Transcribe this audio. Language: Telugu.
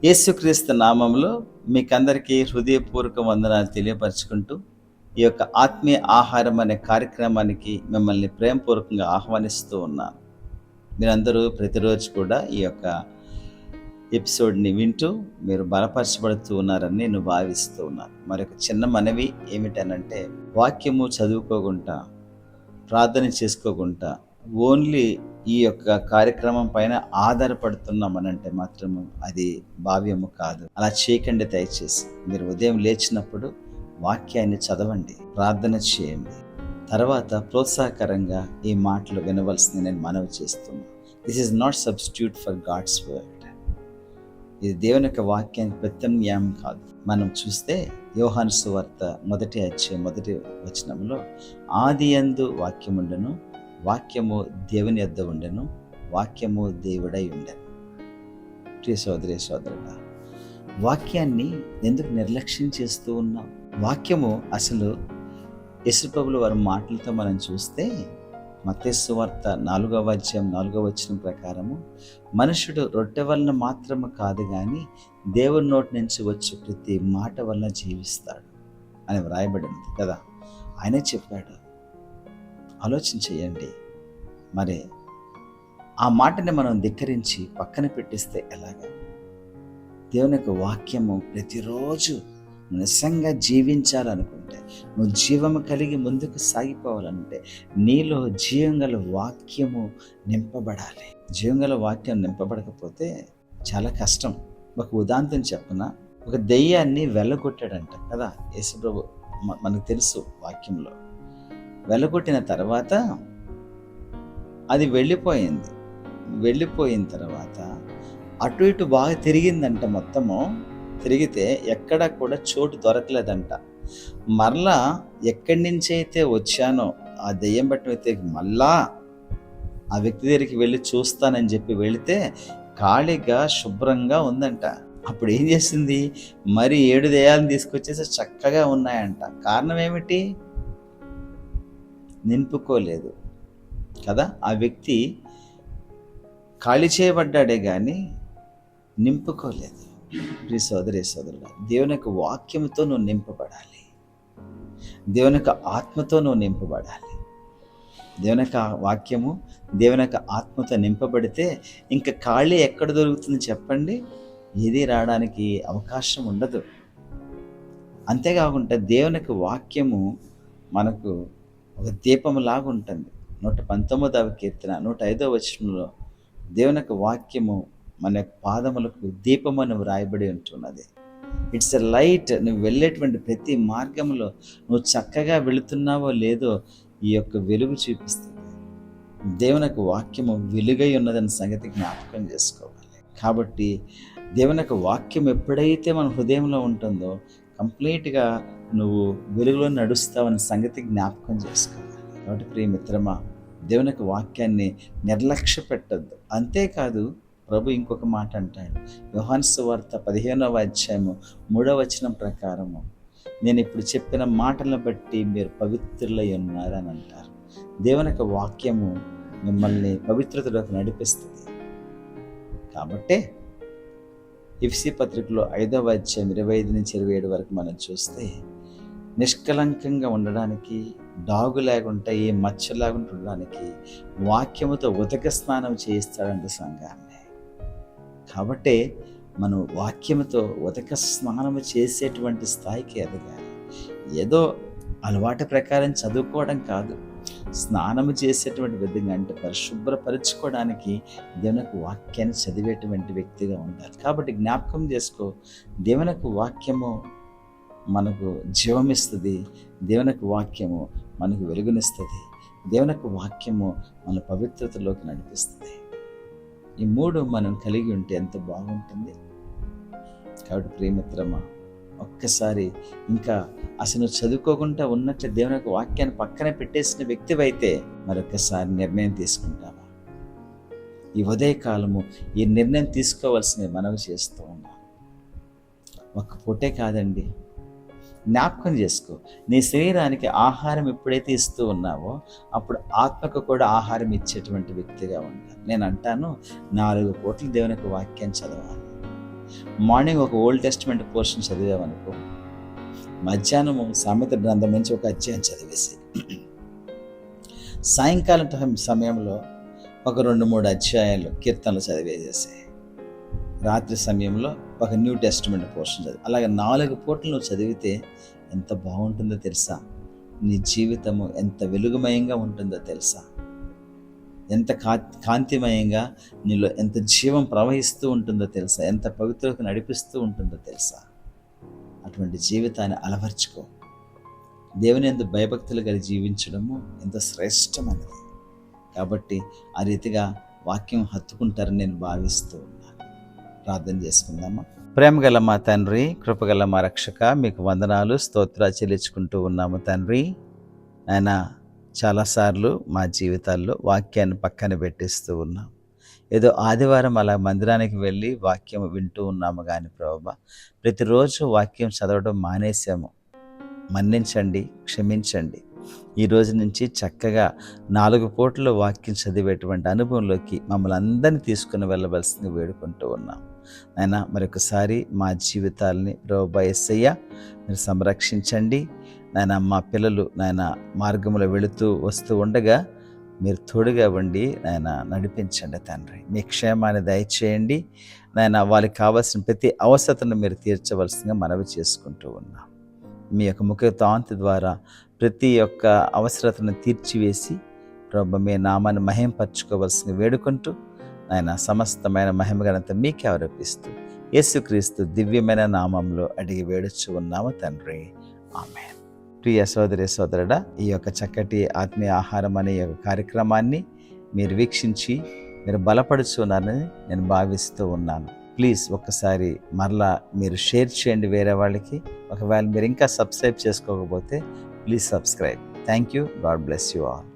యేసుక్రీస్తు నామములో మీకందరికీ హృదయపూర్వక వందనాలు తెలియపరచుకుంటూ ఈ యొక్క ఆత్మీయ ఆహారం అనే కార్యక్రమానికి మిమ్మల్ని ప్రేమపూర్వకంగా ఆహ్వానిస్తూ ఉన్నాను. మీరందరూ ప్రతిరోజు కూడా ఈ యొక్క ఎపిసోడ్ని వింటూ మీరు బలపరచబడుతూ ఉన్నారని నేను భావిస్తూ ఉన్నాను. మరొక చిన్న మనవి ఏమిటనంటే, వాక్యము చదువుకోకుండా, ప్రార్థన చేసుకోకుండా, ఓన్లీ ఈ యొక్క కార్యక్రమం పైన ఆధారపడుతున్నామనంటే మాత్రం అది భావ్యము కాదు. అలా చేయకండి దయచేసి. మీరు ఉదయం లేచినప్పుడు వాక్యాన్ని చదవండి, ప్రార్థన చేయండి. తర్వాత ప్రోత్సాహకరంగా ఈ మాటలు వినవలసింది నేను మనవి చేస్తున్నాను. This is not substitute for God's word. ఇది దేవుని యొక్క వాక్యానికి ప్రత్యామ్నాయం కాదు. మనం చూస్తే యోహాను సువార్త 1వ అధ్యాయం 1వ వచనంలో, ఆదియందు వాక్యముండెను, వాక్యము దేవుని యొద్ద ఉండెను, వాక్యము దేవుడై ఉండెను. ప్రియ సోదరి సోదరుడా, వాక్యాన్ని ఎందుకు నిర్లక్ష్యం చేస్తూ ఉన్నాం? వాక్యము అసలు యేసుప్రభుల వారి మాటలతో మనం చూస్తే మత్తయి సువార్త 4వ అధ్యాయం 4వ వచనం ప్రకారము, మనుషుడు రొట్టె వలన మాత్రము కాదు కానీ దేవుని నోటి నుంచి వచ్చే ప్రతి మాట వలన జీవిస్తాడు అని వ్రాయబడింది కదా. ఆయనే చెప్పాడు. ఆలోచన చేయండి. మరి ఆ మాటని మనం ధిక్కరించి పక్కన పెట్టిస్తే ఎలాగా? దేవుని యొక్క వాక్యము ప్రతిరోజు నిజంగా జీవించాలనుకుంటే, నువ్వు జీవము కలిగి ముందుకు సాగిపోవాలంటే, నీలో జీవం గల వాక్యము నింపబడాలి. జీవం గల వాక్యం నింపబడకపోతే చాలా కష్టం. ఒక ఉదాంతం చెప్పన, ఒక దెయ్యాన్ని వెళ్ళగొట్టాడంట కదా యేసుప్రభు. మనకు తెలుసు వాక్యంలో. వెళ్ళగొట్టిన తర్వాత అది వెళ్ళిపోయిన తర్వాత అటు ఇటు బాగా తిరిగిందంట. మొత్తము తిరిగితే ఎక్కడా కూడా చోటు దొరకలేదంట. మరలా ఎక్కడి నుంచి అయితే వచ్చానో ఆ దెయ్యం పట్టిన వ్యక్తికి మళ్ళా ఆ వ్యక్తి దగ్గరికి వెళ్ళి చూస్తానని చెప్పి వెళితే ఖాళీగా శుభ్రంగా ఉందంట. అప్పుడు ఏం చేసింది? మరి 7 దెయ్యాలను తీసుకొచ్చేసి చక్కగా ఉన్నాయంట. కారణం ఏమిటి? నింపుకోలేదు కదా. ఆ వ్యక్తి ఖాళీ చేయబడ్డాడే కానీ నింపుకోలేదు. ప్రియ సోదరి సోదరుడా, దేవుని యొక్క వాక్యంతో నువ్వు నింపబడాలి. దేవుని యొక్క ఆత్మతో నువ్వు నింపబడాలి. దేవుని యొక్క వాక్యము, దేవుని యొక్క ఆత్మతో నింపబడితే ఇంకా ఖాళీ ఎక్కడ దొరుకుతుంది చెప్పండి? ఏది రావడానికి అవకాశం ఉండదు. అంతేకాకుండా దేవుని యొక్క వాక్యము మనకు ఒక దీపములాగా ఉంటుంది. 119వ కీర్తన 105వ వచనంలో దేవుని యొక్క వాక్యము మన పాదములకు దీపమని వ్రాయబడి ఉంటున్నది. It's a light. నువ్వు వెళ్ళేటువంటి ప్రతి మార్గంలో నువ్వు చక్కగా వెళుతున్నావో లేదో ఈ యొక్క వెలుగు చూపిస్తుంది. దేవుని యొక్క వాక్యము వెలుగై ఉన్నదన్న సంగతి జ్ఞాపకం చేసుకోవాలి. కాబట్టి దేవుని యొక్క వాక్యం ఎప్పుడైతే మన హృదయంలో ఉంటుందో కంప్లీట్గా నువ్వు వెలుగులో నడుస్తావన్న సంగతి జ్ఞాపకం చేసుకోవాలి. కాబట్టి ప్రియ మిత్రమా, దేవుని యొక్క వాక్యాన్ని నిర్లక్ష్య పెట్టద్దు. అంతేకాదు, ప్రభు ఇంకొక మాట అంటాడు. యోహాను సువార్త 15వ అధ్యాయము 3వ వచనం ప్రకారము, నేను ఇప్పుడు చెప్పిన మాటలను బట్టి మీరు పవిత్రులై ఉన్నారని అంటారు. దేవుని యొక్క వాక్యము మిమ్మల్ని పవిత్రతలోకి నడిపిస్తుంది. కాబట్టే ఎఫెసీ పత్రికలో 5వ అధ్యాయం 25 నుంచి 27 వరకు మనం చూస్తే, నిష్కలంకంగా ఉండడానికి, డాగు లేకుండా, ఏ మచ్చ లేకుండా ఉండడానికి వాక్యముతో ఉదక స్నానం చేయిస్తాడంట సంఘాన్ని. కాబట్టి మనం వాక్యముతో ఉదక స్నానము చేసేటువంటి స్థాయికి ఎదగాలి. ఏదో అలవాటు ప్రకారం చదువుకోవడం కాదు, స్నానము చేసేటువంటి విధంగా, అంటే పరిశుభ్రపరచుకోవడానికి దేవుని యొక్క వాక్యాన్ని చదివేటువంటి వ్యక్తిగా ఉండాలి. కాబట్టి జ్ఞాపకం చేసుకో, దేవుని యొక్క వాక్యము మనకు జీవమిస్తుంది. దేవుని యొక్క వాక్యము మనకు వెలుగునిస్తుంది. దేవుని యొక్క వాక్యము మన పవిత్రతలోకి నడిపిస్తుంది. ఈ 3 మనం కలిగి ఉంటే ఎంత బాగుంటుంది. కాబట్టి ప్రియమిత్రమా, ఒక్కసారి ఇంకా అసలు చదువుకోకుండా ఉన్నట్లు దేవుని యొక్క వాక్యాన్ని పక్కన పెట్టేసిన వ్యక్తివైతే మరొకసారి నిర్ణయం తీసుకుంటావా? ఈ ఉదయకాలము ఈ నిర్ణయం తీసుకోవాల్సిన మనవి చేస్తూ ఉన్నాం. ఒక్క పూటే కాదండి, జ్ఞాపకం చేసుకో. నీ శరీరానికి ఆహారం ఎప్పుడైతే ఇస్తూ ఉన్నావో అప్పుడు ఆత్మకు కూడా ఆహారం ఇచ్చేటువంటి వ్యక్తిగా ఉండాలి. నేను అంటాను, 4 పూటలు దేవుని యొక్క వాక్యాన్ని చదవాలి. మార్నింగ్ ఒక ఓల్డ్ టెస్ట్మెంట్ పోర్షన్ చదివామనుకో, మధ్యాహ్నము సామెత గ్రంథం నుంచి ఒక అధ్యాయం చదివేసి సాయంకాలం సమయంలో ఒక 2-3 అధ్యాయాలు కీర్తనలు చదివేసేసి రాత్రి సమయంలో ఒక న్యూ టెస్ట్మెంట్ పోర్షన్ చదివి అలాగే 4 పూటలు నువ్వు చదివితే ఎంత బాగుంటుందో తెలుసా? నీ జీవితము ఎంత వెలుగుమయంగా ఉంటుందో తెలుసా? ఎంత కాంతిమయంగా నీలో ఎంత జీవం ప్రవహిస్తూ ఉంటుందో తెలుసా? ఎంత పవిత్రకు నడిపిస్తూ ఉంటుందో తెలుసా? అటువంటి జీవితాన్ని అలవర్చుకో. దేవుని యందు భయభక్తులు కలిగి జీవించడము ఎంత శ్రేష్టమైనది. కాబట్టి ఆ రీతిగా వాక్యం హత్తుకుంటారని నేను భావిస్తూ ఉన్నాను. ప్రార్థన చేసుకుందామా? ప్రేమగల మా తండ్రి, కృపగల మా రక్షక, మీకు వందనాలు స్తోత్రాలు చెల్లించుకుంటూ ఉన్నాము తండ్రి. ఆయన చాలాసార్లు మా జీవితాల్లో వాక్యాన్ని పక్కన పెట్టేస్తూ ఉన్నాం. ఏదో ఆదివారం అలా మందిరానికి వెళ్ళి వాక్యం వింటూ ఉన్నాము కానీ ప్రభువా, ప్రతిరోజు వాక్యం చదవడం మానేశాము. మన్నించండి, క్షమించండి. ఈ రోజు నుంచి చక్కగా 4 పూటలు వాక్యం చదివేటువంటి అనుభవంలోకి మమ్మల్ని అందరినీ తీసుకుని వెళ్ళవలసింది వేడుకుంటూ ఉన్నాం. నాయన మరొకసారి మా జీవితాలని ప్రభువా యేసయ్య మీరు సంరక్షించండి. నాయన మా పిల్లలు నాయన మార్గంలో వెళుతూ వస్తూ ఉండగా మీరు తోడుగా ఉండి నాయన నడిపించండి తండ్రి. మీ క్షేమాన్ని దయచేయండి నాయన. వాళ్ళకి కావాల్సిన ప్రతి అవసరతను మీరు తీర్చవలసిందిగా మనవి చేసుకుంటూ ఉన్నాం. మీ యొక్క ముఖ కాంతి ద్వారా ప్రతి ఒక్క అవసరతను తీర్చివేసి ప్రభువా మీ నామాన్ని మహింపరచుకోవలసింది వేడుకుంటూ నాయన సమస్తమైన మహిమగనంతా మీకే ఆరోపిస్తూ యేసుక్రీస్తు దివ్యమైన నామంలో అడిగి వేడుచు ఉన్నాము తండ్రి. ఆమేన్. ప్రియ సోదరి సోదరుడా, ఈ యొక్క చక్కటి ఆత్మీయ ఆహారం అనే యొక్క కార్యక్రమాన్ని మీరు వీక్షించి మీరు బలపడుచున్నారని నేను భావిస్తూ ఉన్నాను. ప్లీజ్ ఒక్కసారి మరలా మీరు షేర్ చేయండి వేరే వాళ్ళకి. ఒకవేళ మీరు ఇంకా సబ్స్క్రైబ్ చేసుకోకపోతే please subscribe. Thank you. God bless you all.